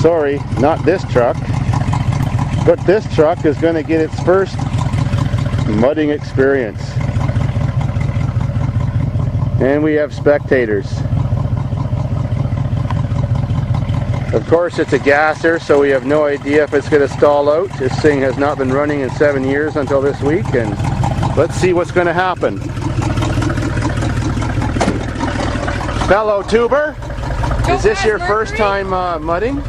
Sorry, not this truck. But this truck is going to get its first mudding experience. And we have spectators. Of course, it's a gasser, so we have no idea if it's going to stall out. This thing has not been running in 7 years until this week, and let's see what's going to happen. Fellow tuber, is this your first time mudding?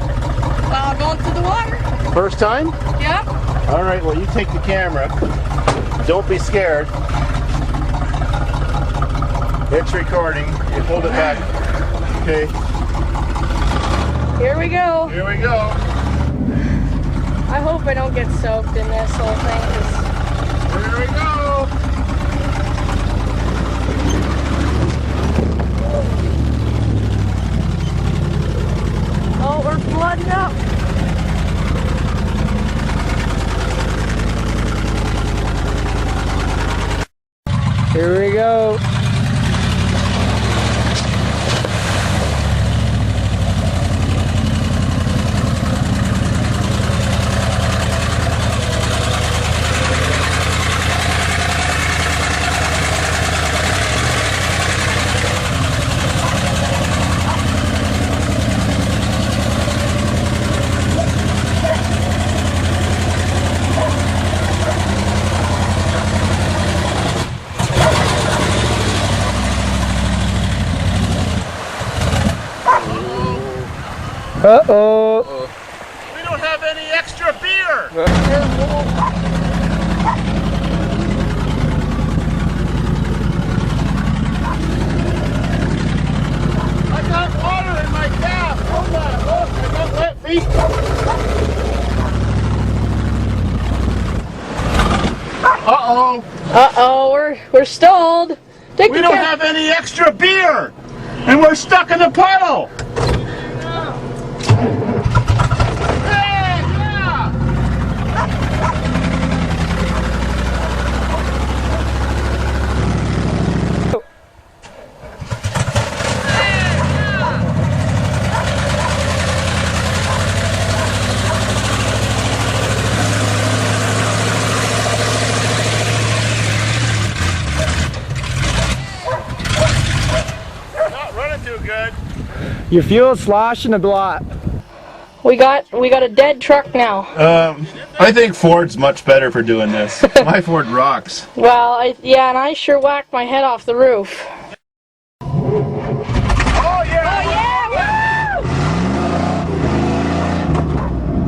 Going through the water. First time? Yep. All right, well, you take the camera. Don't be scared. It's recording. You hold it back. Okay. Here we go. Here we go. I hope I don't get soaked in this whole thing. Here we go. Oh, we're flooding up. Here we go. Uh-oh. We don't have any extra beer. I got water in my cap. Hold on. Look, I got wet feet. Uh-oh. Uh-oh, we're stalled. We don't have any extra beer. And we're stuck in a puddle. Good. Your fuel's sloshing a lot. We got a dead truck now. I think Ford's much better for doing this. My Ford rocks. Well, yeah, and I sure whacked my head off the roof. Oh yeah! Oh yeah!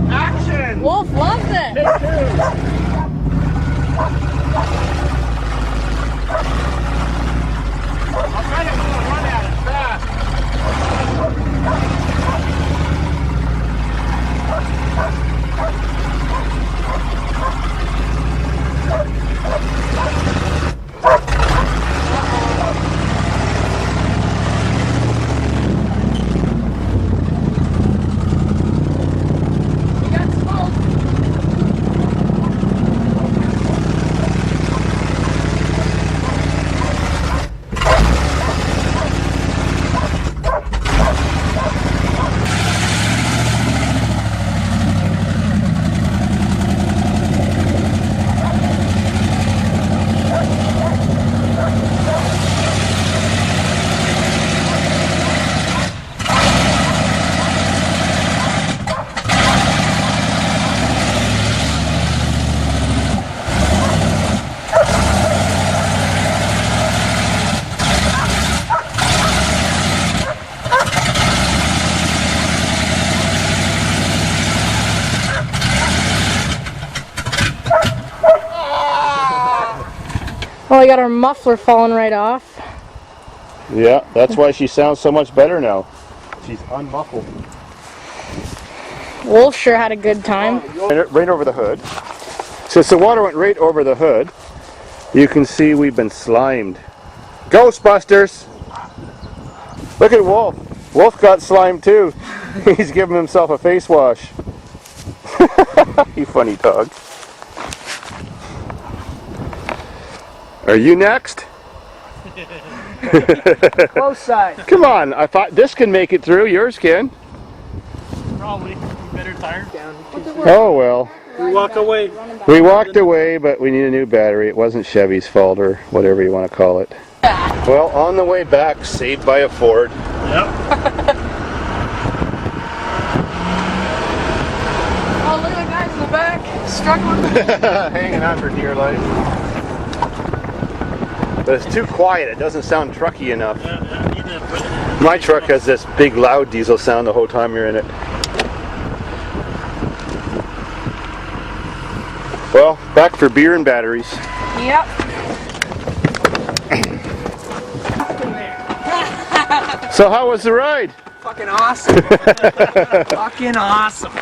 Woo! Action! Wolf loves it. Take two. I'll kind of run at it fast. We got smoke. Oh, I got our muffler falling right off. Yeah, that's why she sounds so much better now. She's unmuffled. Wolf sure had a good time. Right over the hood. Since the water went right over the hood, you can see we've been slimed. Ghostbusters! Look at Wolf. Wolf got slimed too. He's giving himself a face wash. You funny dog. Are you next? Both sides. Come on, I thought this can make it through. Yours can. Probably. You better tire. Oh well. We walk away. We walked away, but we need a new battery. It wasn't Chevy's fault or whatever you want to call it. Well, on the way back, saved by a Ford. Yep. Oh, look at the guys in the back struggling. Hanging on for dear life. But it's too quiet. It doesn't sound trucky enough. My truck has this big loud diesel sound the whole time you're in it. Well, back for beer and batteries. Yep. So how was the ride? Fucking awesome. Fucking awesome.